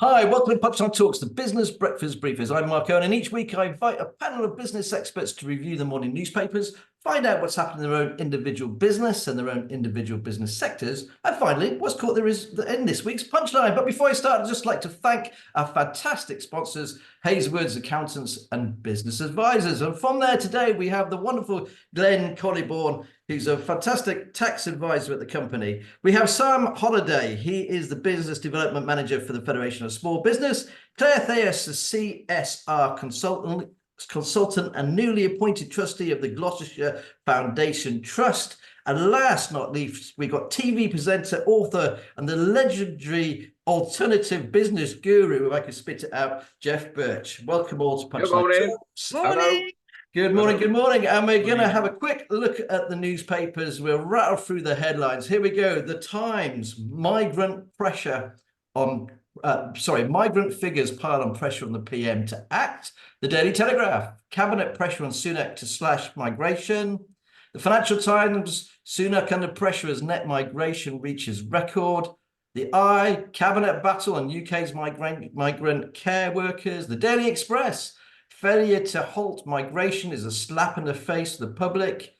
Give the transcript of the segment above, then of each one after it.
Hi, welcome to Punchline Talks, the business breakfast briefers. I'm Mark Owen, and each week I invite a panel of business experts to review the morning newspapers, find out what's happening in their own individual business and their own individual business sectors, and finally, what's caught there is in this week's Punchline. But before I start, I'd just like to thank our fantastic sponsors, Hazelwood's Accountants and Business Advisors. And from there today, we have the wonderful Glen Collingbourne, who's a fantastic tax advisor at the company. We have Sam Holliday. He is the Business Development Manager for the Federation of Small Business. Claire Thayers, the CSR consultant and newly appointed trustee of the Gloucestershire Foundation Trust. And last not least, we got TV presenter, author, and the legendary alternative business guru, if I could spit it out, Geoff Burch. Welcome all to Punchline. Good morning. Morning. Good morning, good morning. And we're going to have a quick look at the newspapers. We'll rattle through the headlines. Here we go. The Times, migrant figures pile on pressure on the PM to act. The Daily Telegraph, cabinet pressure on Sunak to slash migration. The Financial Times, Sunak under pressure as net migration reaches record. The Eye, cabinet battle on UK's migrant care workers. The Daily Express, failure to halt migration is a slap in the face of the public.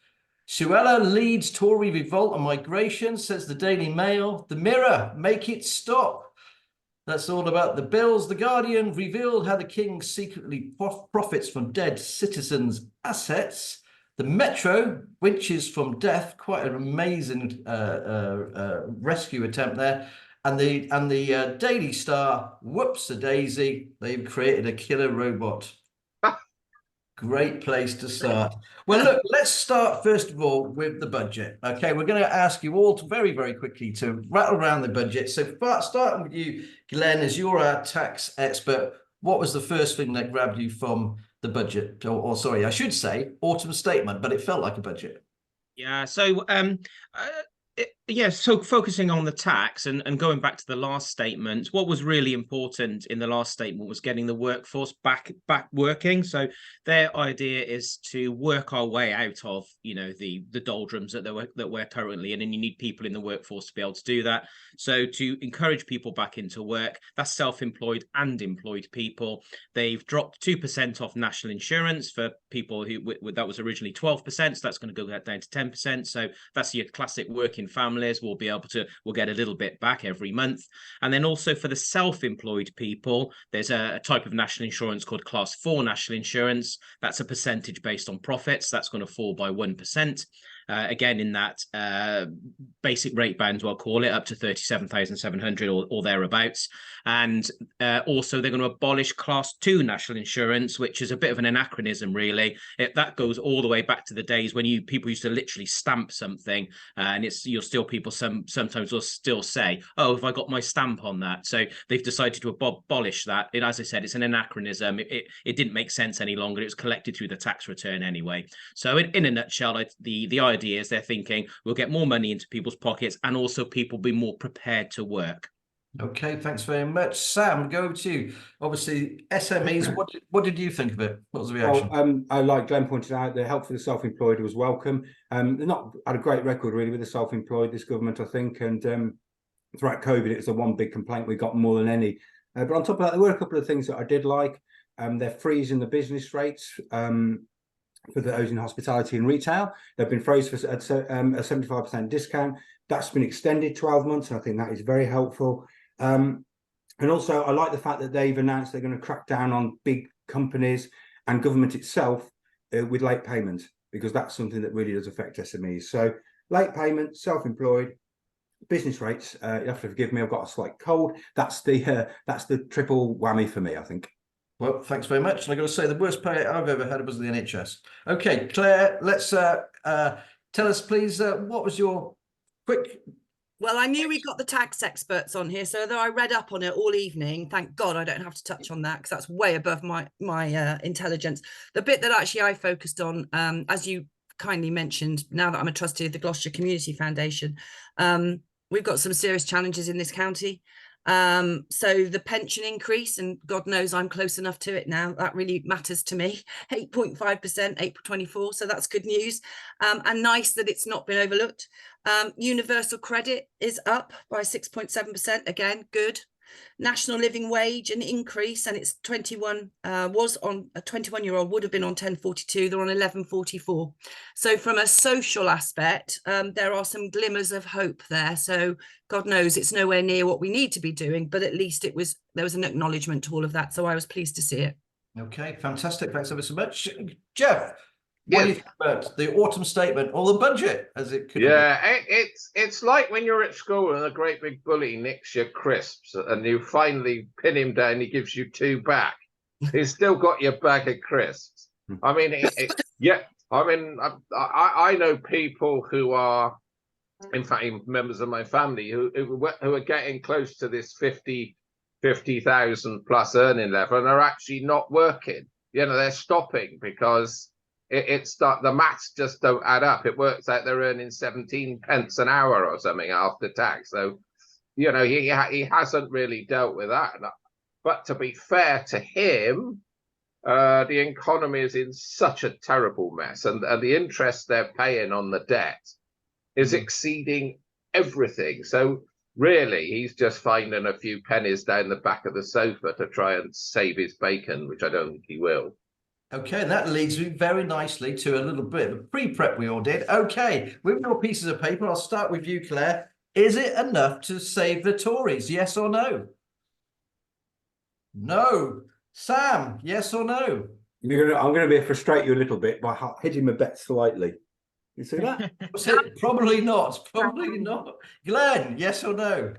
Suella leads Tory revolt on migration, says the Daily Mail. The Mirror, make it stop. That's all about the bills. The Guardian revealed how the king secretly profits from dead citizens' assets. The Metro, winches from death, quite an amazing rescue attempt there. And the Daily Star, whoops-a-daisy, they've created a killer robot. Great place to start. Well, look, let's start first of all with the budget. Okay, we're going to ask you all to very, very quickly to rattle around the budget. So starting with you, Glen, as you're our tax expert, what was the first thing that grabbed you from the budget? Or sorry, I should say autumn statement, but it felt like a budget. Yeah, so so focusing on the tax and going back to the last statement, what was really important in the last statement was getting the workforce back working. So their idea is to work our way out of, the doldrums that we're currently in, and you need people in the workforce to be able to do that. So to encourage people back into work, that's self-employed and employed people. They've dropped 2% off national insurance for people who that was originally 12%, so that's going to go down to 10%. So that's your classic working families. We'll get a little bit back every month. And then also for the self-employed people, there's a type of national insurance called Class 4 national insurance. That's a percentage based on profits. That's going to fall by 1%. Again, in that basic rate band, I'll call it, up to 37,700 or thereabouts. And also they're going to abolish Class 2 national insurance, which is a bit of an anachronism, really. That goes all the way back to the days when people used to literally stamp something, and people sometimes will still say, oh, have I got my stamp on that? So they've decided to abolish that. As I said, it's an anachronism. It didn't make sense any longer. It was collected through the tax return anyway. So in a nutshell, the idea is they're thinking we'll get more money into people's pockets and also people be more prepared to work. Okay, thanks very much. Sam, go to you. Obviously, SMEs, what did you think of it? What was the reaction? Well, like Glenn pointed out, the help for the self-employed was welcome. They're not had a great record really with the self-employed, this government, I think, and throughout COVID, it was the one big complaint we got more than any. But on top of that, there were a couple of things that I did like. They're freezing the business rates for those in hospitality and retail. They've been frozen for a 75% discount. That's been extended 12 months, and I think that is very helpful. And also, I like the fact that they've announced they're going to crack down on big companies and government itself with late payment, because that's something that really does affect SMEs. So late payment, self-employed, business rates. You have to forgive me, I've got a slight cold. That's the triple whammy for me, I think. Well, thanks very much. And I've got to say, the worst pay I've ever had was the NHS. Okay, Claire, let's tell us, please, what was your quick... Well, I knew we got the tax experts on here, so though I read up on it all evening, thank God I don't have to touch on that because that's way above my intelligence. The bit that actually I focused on, as you kindly mentioned, now that I'm a trustee of the Gloucestershire Community Foundation, we've got some serious challenges in this county. So the pension increase, and God knows I'm close enough to it now, that really matters to me, 8.5% April 24, so that's good news, and nice that it's not been overlooked. Universal credit is up by 6.7%, again, good. National living wage, an increase, and it's 21, was on a 21-year-old would have been on 10.42, they're on 11.44. So from a social aspect, there are some glimmers of hope there. So God knows it's nowhere near what we need to be doing, but at least there was an acknowledgement to all of that. So I was pleased to see it. Okay, fantastic. Thanks ever so much. Geoff, what do you Yes. think about the autumn statement or the budget as it could be? Yeah, it's like when you're at school and a great big bully nicks your crisps and you finally pin him down, he gives you 2 back. He's still got your bag of crisps. I mean, yeah, I mean, I know people who are, in fact, even members of my family who are getting close to this 50,000 plus earning level and are actually not working. You know, they're stopping because the maths just don't add up. It works out they're earning 17 pence an hour or something after tax. So, you know, he hasn't really dealt with that. But to be fair to him, the economy is in such a terrible mess, and the interest they're paying on the debt is exceeding everything. So really, he's just finding a few pennies down the back of the sofa to try and save his bacon, which I don't think he will. Okay, and that leads me very nicely to a little bit of pre-prep we all did. Okay, with your pieces of paper, I'll start with you, Claire. Is it enough to save the Tories? Yes or no? No. Sam, yes or no? I'm going to frustrate you a little bit by hedging my bet slightly. You see that? Probably not. Probably not. Glen, yes or no?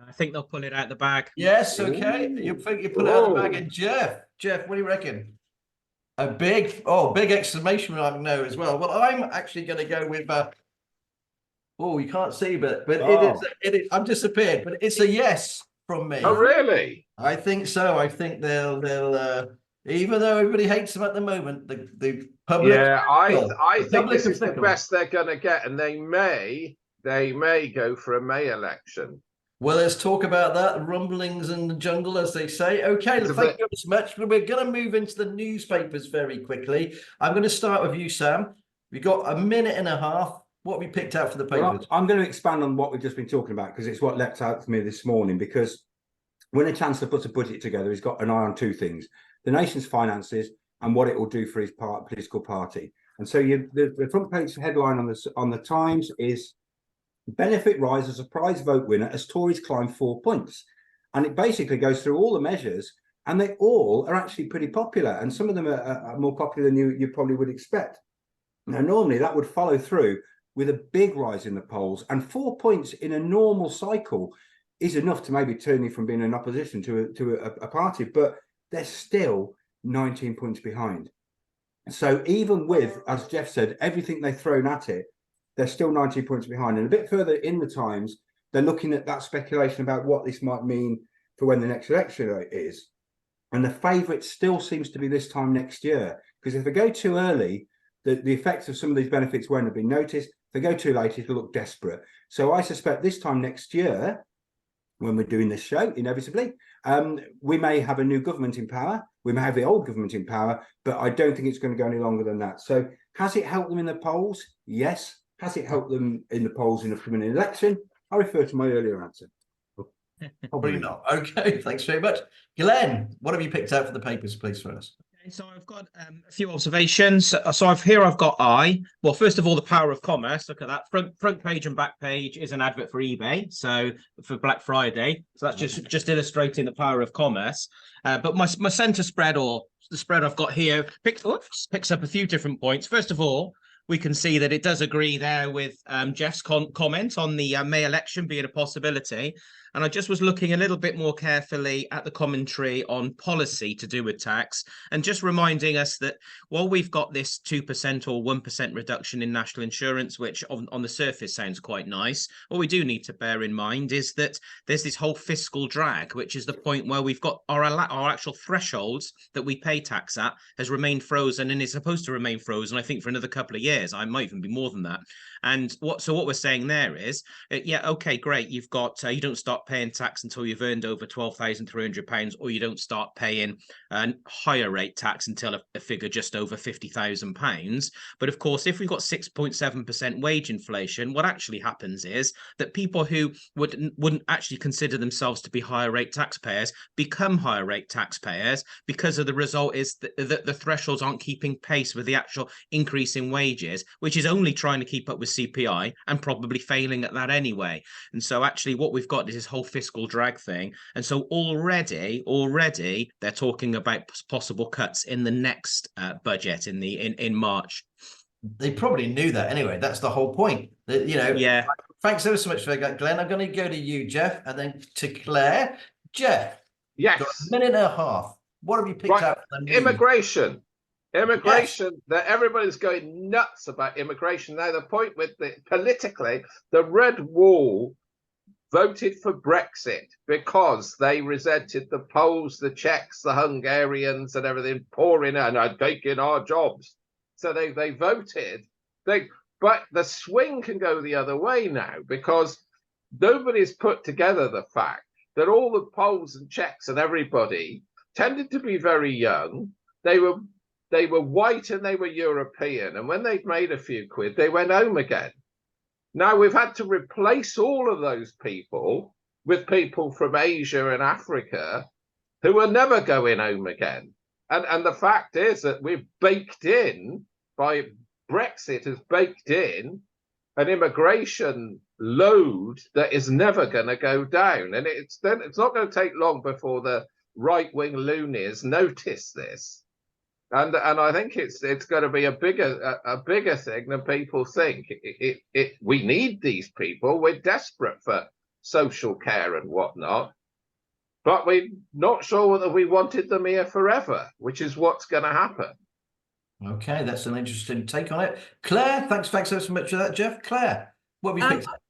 I think they'll pull it out the bag. Yes, okay. You think you pull it out of the bag. And Geoff, what do you reckon? A big exclamation mark no as well. Well, I'm actually going to go with you can't see, but it is. I'm disappeared, but it's a yes from me. Oh, really? I think so. I think they'll even though everybody hates them at the moment, the public. Yeah, I think this is the best they're going to get, and they may go for a May election. Well, let's talk about that. Rumblings in the jungle, as they say. Okay, thank you so much. We're going to move into the newspapers very quickly. I'm going to start with you, Sam. We've got a minute and a half. What have we picked out for the papers? Well, I'm going to expand on what we've just been talking about because it's what leapt out to me this morning. Because when a chancellor puts a budget together, he's got an eye on 2 things: the nation's finances and what it will do for his political party. And so the front page headline on the Times is "Benefit rise as a surprise vote winner as Tories climb 4 points." And it basically goes through all the measures, and they all are actually pretty popular. And some of them are more popular than you probably would expect. Now, normally that would follow through with a big rise in the polls, and 4 points in a normal cycle is enough to maybe turn you from being in opposition to a party, but they're still 19 points behind. So even with, as Geoff said, everything they've thrown at it, they're still 19 points behind. And a bit further in the Times, they're looking at that speculation about what this might mean for when the next election is. And the favourite still seems to be this time next year, because if they go too early, the effects of some of these benefits won't have been noticed. If they go too late, it'll look desperate. So I suspect this time next year, when we're doing this show, inevitably, we may have a new government in power. We may have the old government in power, but I don't think it's going to go any longer than that. So has it helped them in the polls? Yes. Has it helped them in the polls in the coming election? I refer to my earlier answer. Probably not. Okay, thanks very much. Glen, what have you picked out for the papers, please, for us? So I've got a few observations. So I've got well, first of all, the power of commerce. Look at that. Front page and back page is an advert for eBay. So for Black Friday. So that's just illustrating the power of commerce. But my center spread, or the spread I've got here, picks up a few different points. First of all, we can see that it does agree there with Geoff's comment on the May election being a possibility. And I just was looking a little bit more carefully at the commentary on policy to do with tax, and just reminding us that while we've got this 2% or 1% reduction in national insurance, which on the surface sounds quite nice, what we do need to bear in mind is that there's this whole fiscal drag, which is the point where we've got our actual thresholds that we pay tax at has remained frozen and is supposed to remain frozen, I think, for another couple of years. years. I might even be more than that. And what we're saying there is, yeah, okay, great. You've got you don't start paying tax until you've earned over £12,300, or you don't start paying higher rate tax until a figure just over £50,000. But of course, if we've got 6.7% wage inflation, what actually happens is that people who wouldn't actually consider themselves to be higher rate taxpayers become higher rate taxpayers, because of the result is that the thresholds aren't keeping pace with the actual increase in wages, which is only trying to keep up with CPI and probably failing at that anyway. And so actually what we've got is this whole fiscal drag thing. And so already they're talking about possible cuts in the next budget in March. They probably knew that anyway. That's the whole point. Yeah. Thanks ever so much for that, Glenn. I'm going to go to you, Geoff, and then to Claire. Geoff, Yes. got a minute and a half. What have you picked out? Immigration. That everybody's going nuts about immigration. Now, the point with politically, the Red Wall voted for Brexit because they resented the Poles, the Czechs, the Hungarians, and everything pouring in and taking our jobs. So they voted. But the swing can go the other way now, because nobody's put together the fact that all the Poles and Czechs and everybody tended to be very young. They were white and they were European. And when they'd made a few quid, they went home again. Now we've had to replace all of those people with people from Asia and Africa who are never going home again. And the fact is that we've baked in, by Brexit has baked in, an immigration load that is never going to go down. And it's not going to take long before the right-wing loonies notice this. And I think it's going to be a bigger thing than people think. We need these people. We're desperate for social care and whatnot, but we're not sure whether we wanted them here forever, which is what's going to happen. Okay, that's an interesting take on it. Claire, thanks so much for that, Geoff. Claire, what have you picked up?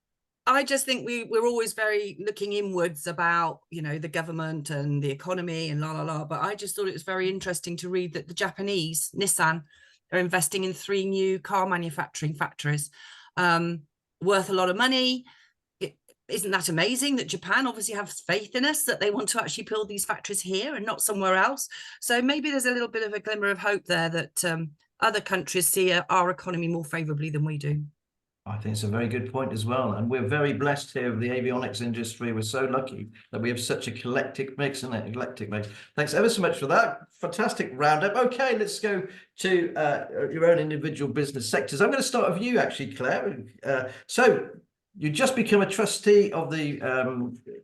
I just think we're always very looking inwards about, the government and the economy and but I just thought it was very interesting to read that the Japanese, Nissan, are investing in 3 new car manufacturing factories, worth a lot of money. Isn't that amazing that Japan obviously has faith in us, that they want to actually build these factories here and not somewhere else? So maybe there's a little bit of a glimmer of hope there that other countries see our economy more favourably than we do. I think it's a very good point as well. And we're very blessed here with the avionics industry. We're so lucky that we have such a eclectic mix, isn't it? Eclectic mix. Thanks ever so much for that. Fantastic roundup. Okay, let's go to your own individual business sectors. I'm going to start with you, actually, Claire. So you just become a trustee of the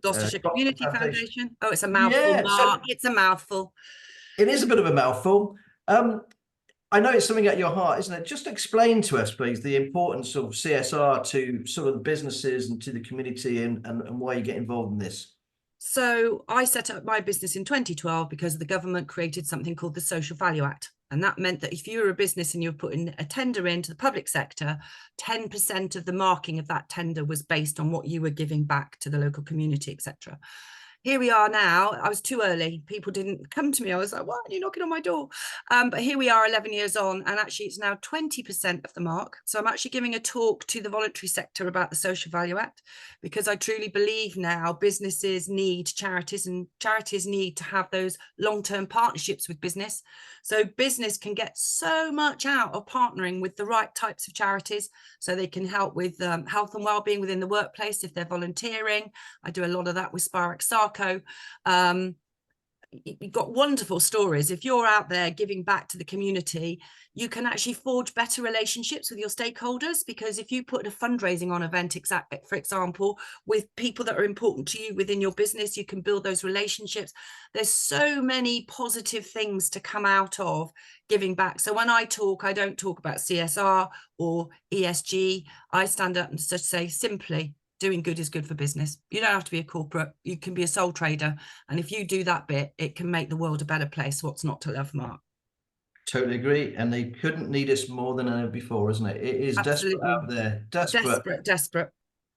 Gloucestershire Community Foundation. Oh, it's a mouthful, yeah, Mark. It's a mouthful. It is a bit of a mouthful. I know it's something at your heart, isn't it? Just explain to us, please, the importance of CSR to sort of the businesses and to the community, and why you get involved in this. So I set up my business in 2012 because the government created something called the Social Value Act. And that meant that if you were a business and you're putting a tender into the public sector, 10% of the marking of that tender was based on what you were giving back to the local community, etc. Here we are now. I was too early. People didn't come to me. I was like, why are you knocking on my door? But here we are 11 years on, and actually it's now 20% of the mark. So I'm actually giving a talk to the voluntary sector about the Social Value Act, because I truly believe now businesses need charities, and charities need to have those long-term partnerships with business. So business can get so much out of partnering with the right types of charities, so they can help with health and well-being within the workplace if they're volunteering. I do a lot of that with Spark Sarco. You've got wonderful stories. If you're out there giving back to the community, you can actually forge better relationships with your stakeholders, because if you put a fundraising on event, for example, with people that are important to you within your business, you can build those relationships. There's so many positive things to come out of giving back. So when I talk, I don't talk about CSR or ESG. I stand up and just say simply, doing good is good for business. You don't have to be a corporate. You can be a sole trader. And if you do that bit, it can make the world a better place. What's not to love, Mark? Totally agree. And they couldn't need us more than ever before, isn't it? It is Absolutely. Desperate out there. Desperate.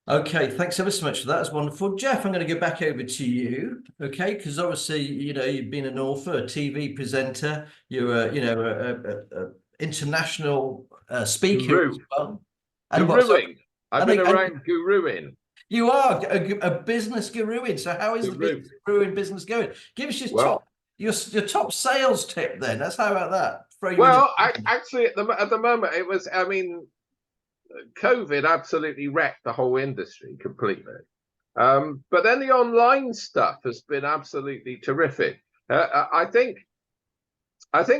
Okay, thanks ever so much for that. That's wonderful. Geoff, I'm going to go back over to you, okay? Because obviously, you've been an author, a TV presenter. You're a international speaker Guru. as well. And what, so, Guruing. I've been around guruing. you are a business guruing. So how is the business guruing business going? Give us your top sales tip then. Let's how about that? Actually, at the moment, it was. I mean, COVID absolutely wrecked the whole industry completely. But then the online stuff has been absolutely terrific. I think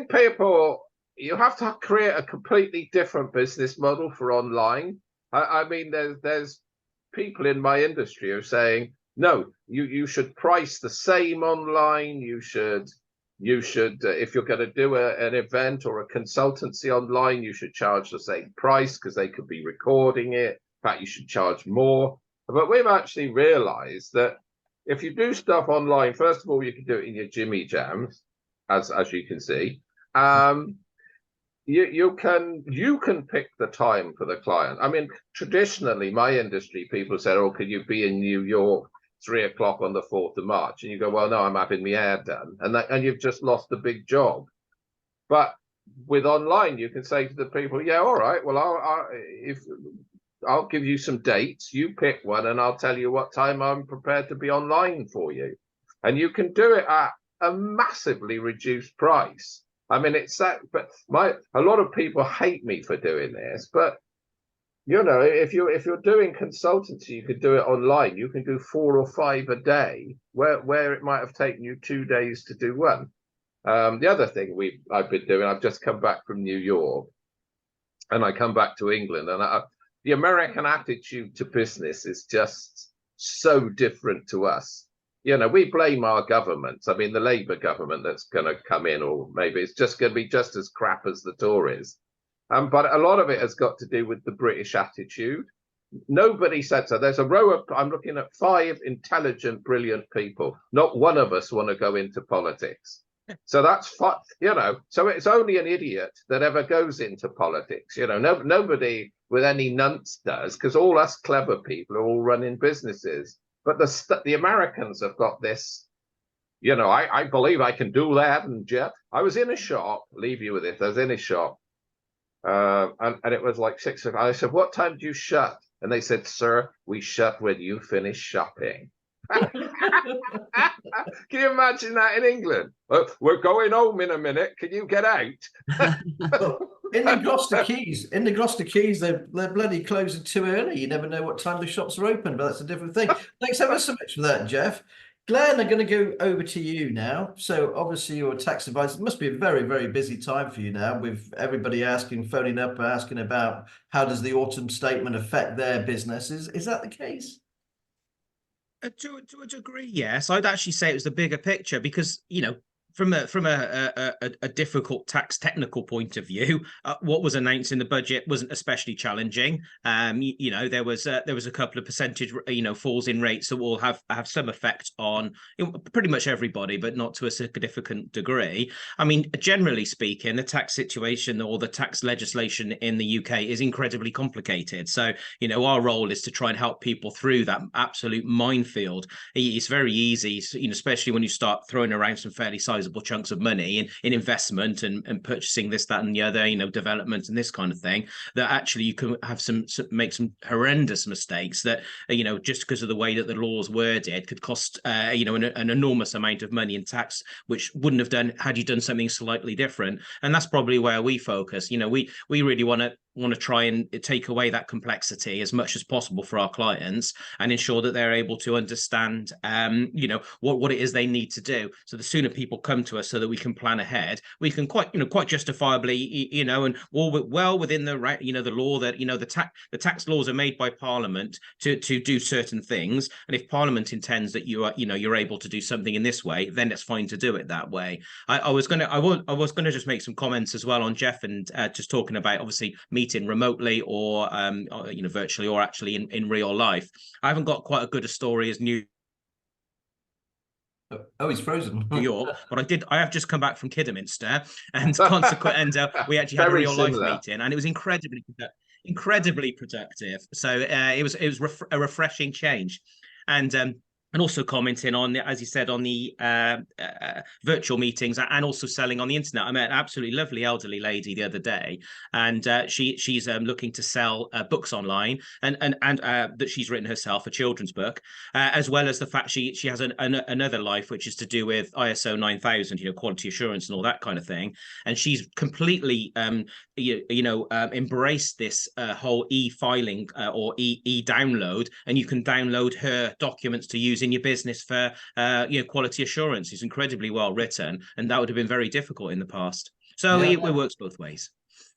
people, you have to create a completely different business model for online. I mean, there's people in my industry who are saying, no, you should price the same online. You should if you're going to do an event or a consultancy online, you should charge the same price because they could be recording it. In fact, you should charge more. But we've actually realized that if you do stuff online, first of all, you can do it in your Jimmy Jams, as you can see. You can pick the time for the client. I mean, traditionally, my industry, people said, oh, can you be in New York 3 o'clock on the 4th of March? And you go, well, no, I'm having my hair done. And you've just lost a big job. But with online, you can say to the people, yeah, all right, well, I'll give you some dates. You pick one and I'll tell you what time I'm prepared to be online for you. And you can do it at a massively reduced price. I mean, it's that, but a lot of people hate me for doing this, but you know, if you're doing consultancy, you could do it online. You can do 4 or 5 a day, where it might have taken you 2 days to do one. The other thing I've been doing, I've just come back from New York, and I come back to England, and the American attitude to business is just so different to us. You know, we blame our governments. I mean, the Labour government that's going to come in, or maybe it's just going to be just as crap as the Tories. But a lot of it has got to do with the British attitude. Nobody said so. There's a row of, I'm looking at 5 intelligent, brilliant people. Not one of us want to go into politics. So that's fun, you know. So it's only an idiot that ever goes into politics. You know, nobody with any nunts does, because all us clever people are all running businesses. But the Americans have got this, you know, I believe I can do that. And Geoff, I was in a shop, leave you with it. I was in a shop. And it was like 6 o'clock. I said, what time do you shut? And they said, sir, we shut when you finish shopping. Can you imagine that in England? Well, we're going home in a minute. Can you get out? In the Gloucester Keys, they're bloody closing too early. You never know what time the shops are open, but that's a different thing. Thanks ever so much for that, Geoff. Glen, I'm going to go over to you now. So obviously you're a tax advisor. It must be a very, very busy time for you now, with everybody phoning up, asking about how does the autumn statement affect their business. Is that the case? To a degree, yes. I'd actually say it was the bigger picture because, you know, from a difficult tax technical point of view, what was announced in the budget wasn't especially challenging. You know, there was a couple of percentage, you know, falls in rates that will have some effect on pretty much everybody, but not to a significant degree. I mean, generally speaking, the tax situation or the tax legislation in the UK is incredibly complicated. So, you know, our role is to try and help people through that absolute minefield. It's very easy, you know, especially when you start throwing around some fairly sizable chunks of money in investment and purchasing this, that, and the other, you know, development and this kind of thing, that actually you can have make some horrendous mistakes that, you know, just because of the way that the law's worded could cost, you know, an enormous amount of money in tax, which wouldn't have done had you done something slightly different. And that's probably where we focus. You know, we really want to try and take away that complexity as much as possible for our clients and ensure that they're able to understand, you know, what it is they need to do. So the sooner people come to us so that we can plan ahead, we can quite justifiably, you know, and well within the right, you know, the law that, you know, the tax laws are made by Parliament to do certain things. And if Parliament intends that you're able to do something in this way, then it's fine to do it that way. I was gonna just make some comments as well on Geoff and just talking about obviously meeting remotely or you know, virtually or actually in real life. I haven't got quite as good a story as New He's frozen. York, but I have just come back from Kidderminster, and we actually had a real life meeting, and it was incredibly productive. So it was a refreshing change, and and also commenting on, as you said, on the virtual meetings, and also selling on the internet. I met an absolutely lovely elderly lady the other day, and she's looking to sell books online, and that she's written herself, a children's book, as well as the fact she has another life, which is to do with ISO 9000, quality assurance and all that kind of thing. And she's completely embraced this whole e-filing or e-download, and you can download her documents to use in your business for quality assurance. It's incredibly well written, and that would have been very difficult in the past. So it works both ways.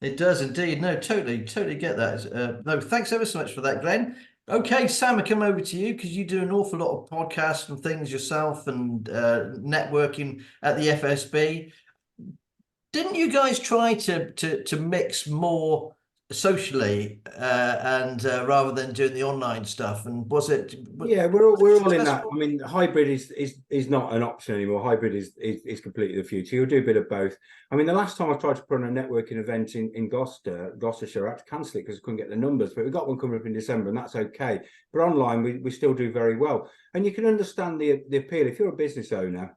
It does indeed. No, totally get that. No, thanks ever so much for that, Glenn. Okay, Sam, I come over to you because you do an awful lot of podcasts and things yourself, and networking at the FSB. Didn't you guys try to mix more socially and rather than doing the online stuff? And was it? Yeah, we're all in that. I mean, hybrid is not an option anymore. Hybrid is completely the future. You'll do a bit of both. I mean, the last time I tried to put on a networking event in Gloucestershire, I had to cancel it because I couldn't get the numbers. But we got one coming up in December, and that's okay. But online, we still do very well. And you can understand the appeal. If you're a business owner,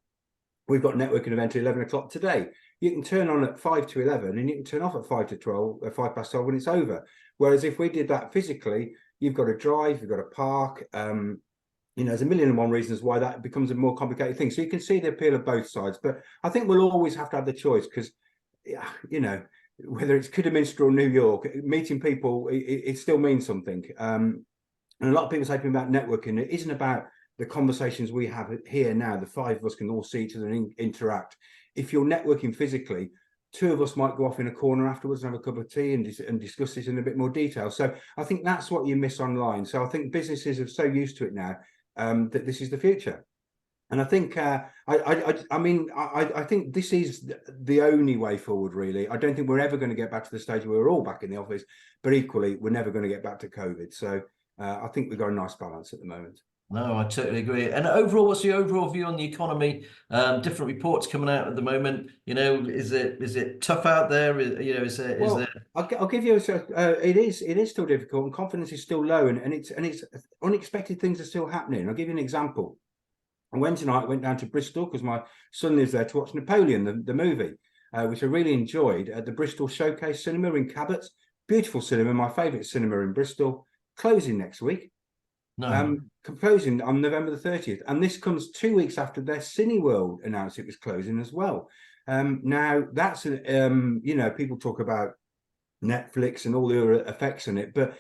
we've got a networking event at 11 o'clock today. You can turn on at 5 to 11, and you can turn off at 5 to 12, 5 past 12 when it's over. Whereas if we did that physically, you've got to drive, you've got to park. There's a million and one reasons why that becomes a more complicated thing. So you can see the appeal of both sides. But I think we'll always have to have the choice because, whether it's Kidderminster or New York, meeting people, it still means something. And a lot of people say to me about networking, it isn't about the conversations we have here now. The five of us can all see each other and interact. If you're networking physically, two of us might go off in a corner afterwards and have a cup of tea and discuss this in a bit more detail. So I think that's what you miss online. So I think businesses are so used to it now that this is the future. And I think I think this is the only way forward, really. I don't think we're ever going to get back to the stage where we're all back in the office, but equally, we're never going to get back to COVID. So I think we've got a nice balance at the moment. No, I totally agree. And overall, what's the overall view on the economy? Different reports coming out at the moment. Is it tough out there? I'll give you it is still difficult, and confidence is still low, and it's unexpected things are still happening. I'll give you an example. On Wednesday night, I went down to Bristol because my son lives there to watch Napoleon, the movie, which I really enjoyed at the Bristol Showcase Cinema in Cabot. Beautiful cinema, my favourite cinema in Bristol. Closing next week. Closing on November the 30th, and this comes 2 weeks after their Cineworld announced it was closing as well. Now that's people talk about Netflix and all the other effects on it, but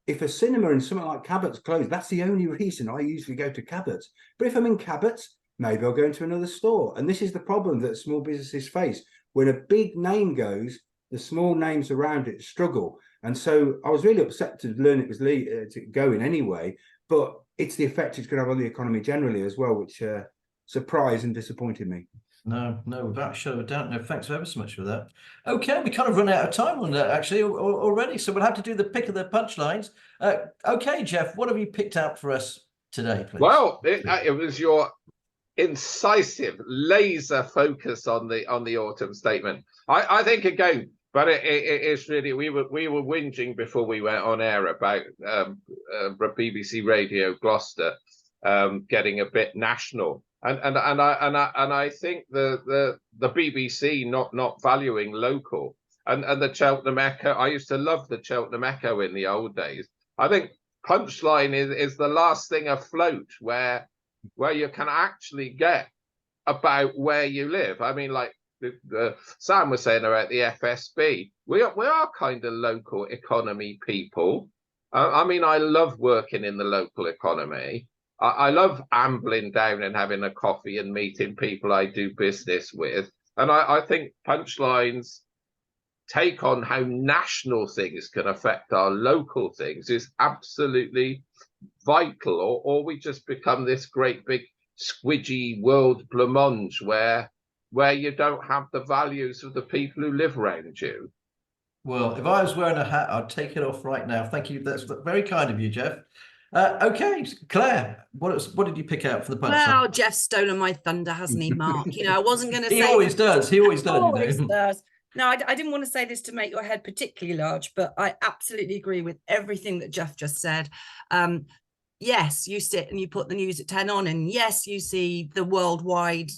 if a cinema in something like Cabot's closed, that's the only reason I usually go to Cabot's. But if I'm in Cabot's, maybe I'll go into another store. And this is the problem that small businesses face. When a big name goes, the small names around it struggle. And so I was really upset to learn it was going anyway, but it's the effect it's going to have on the economy generally as well, which surprised and disappointed me. No, without a shadow of a doubt. No, thanks ever so much for that. Okay, we kind of run out of time on that actually already, so we'll have to do the pick of the punchlines. Okay, Geoff, what have you picked out for us today, please? Well, it was your incisive laser focus on the autumn statement. I think again, but it is really, we were whinging before we went on air about BBC Radio Gloucester getting a bit national. And I think the BBC not valuing local and the Cheltenham Echo. I used to love the Cheltenham Echo in the old days. I think Punchline is the last thing afloat where you can actually get about where you live. I mean, like Sam was saying about the FSB, we are kind of local economy people. I mean, I love working in the local economy. I love ambling down and having a coffee and meeting people I do business with. And I think Punchline's take on how national things can affect our local things is absolutely vital, or we just become this great big squidgy world blancmange where you don't have the values of the people who live around you. Well, if I was wearing a hat, I'd take it off right now. Thank you. That's very kind of you, Geoff. Okay, Claire, what did you pick out for the punchline? Well, Geoff's stolen my thunder, hasn't he, Mark? I wasn't going to say. He always does. He always does. No, I didn't want to say this to make your head particularly large, but I absolutely agree with everything that Geoff just said. yes, you sit and you put the news at 10 on, and yes, you see the worldwide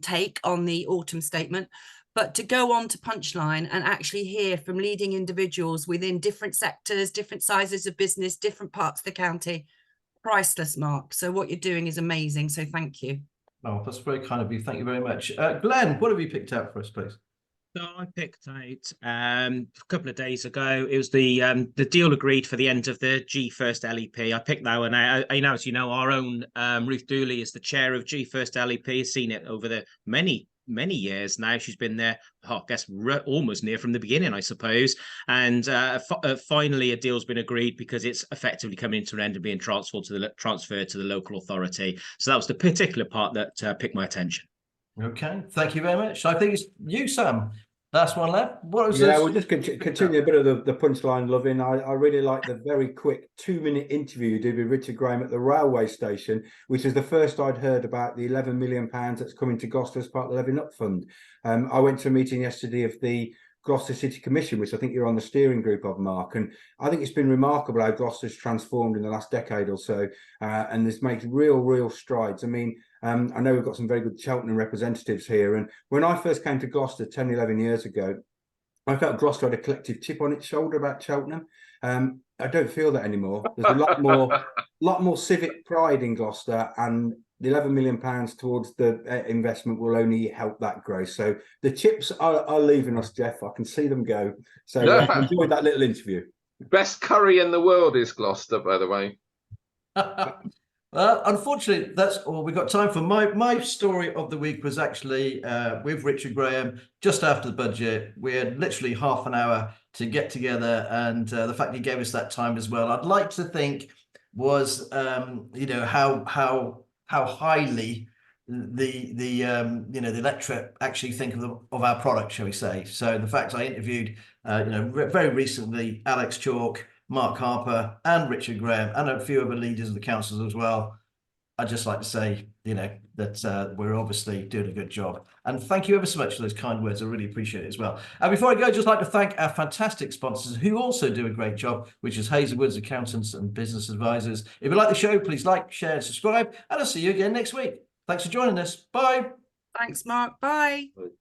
take on the autumn statement. But to go on to Punchline and actually hear from leading individuals within different sectors, different sizes of business, different parts of the county, priceless, Mark. So what you're doing is amazing. So thank you. Oh, that's very kind of you. Thank you very much. Glenn, what have you picked out for us, please? So I picked out a couple of days ago. It was the deal agreed for the end of the G First LEP. I picked that one out. As you know, our own Ruth Dooley is the chair of G First LEP. Has seen it over the many years now. She's been there, I guess, almost near from the beginning, I suppose. And finally, a deal's been agreed because it's effectively coming into an end and being transferred to the local authority. So that was the particular part that picked my attention. Okay, thank you very much. I think it's you, Sam. Last one left. What was Yeah, this? we'll just continue a bit of the Punchline loving. I really like the very quick 2-minute interview you did with Richard Graham at the railway station, which is the first I'd heard about the £11 million that's coming to Gloucester as part of the Levelling Up Fund. I went to a meeting yesterday of the Gloucester City Commission, which I think you're on the steering group of, Mark, and I think it's been remarkable how Gloucester's transformed in the last decade or so, and this makes real strides. I mean, I know we've got some very good Cheltenham representatives here, and when I first came to Gloucester 10, 11 years ago, I felt Gloucester had a collective chip on its shoulder about Cheltenham. I don't feel that anymore. There's a lot more civic pride in Gloucester, and the £11 million towards the investment will only help that grow. So the chips are leaving us, Geoff. I can see them go. So enjoyed that little interview. Best curry in the world is Gloucester, by the way. Well, unfortunately, that's all we got time for. My story of the week was actually with Richard Graham just after the budget. We had literally half an hour to get together, and the fact he gave us that time as well, I'd like to think was how highly the electorate actually think of our product, shall we say. So the fact I interviewed very recently Alex Chalk, Mark Harper and Richard Graham and a few other leaders of the councils as well, I'd just like to say that we're obviously doing a good job, and thank you ever so much for those kind words. I really appreciate it as well. And before I go, I'd just like to thank our fantastic sponsors who also do a great job, which is Hazelwood's Accountants and Business Advisors. If you like the show, please like, share and subscribe, and I'll see you again next week. Thanks for joining us. Bye. Thanks, Mark. Bye. Right.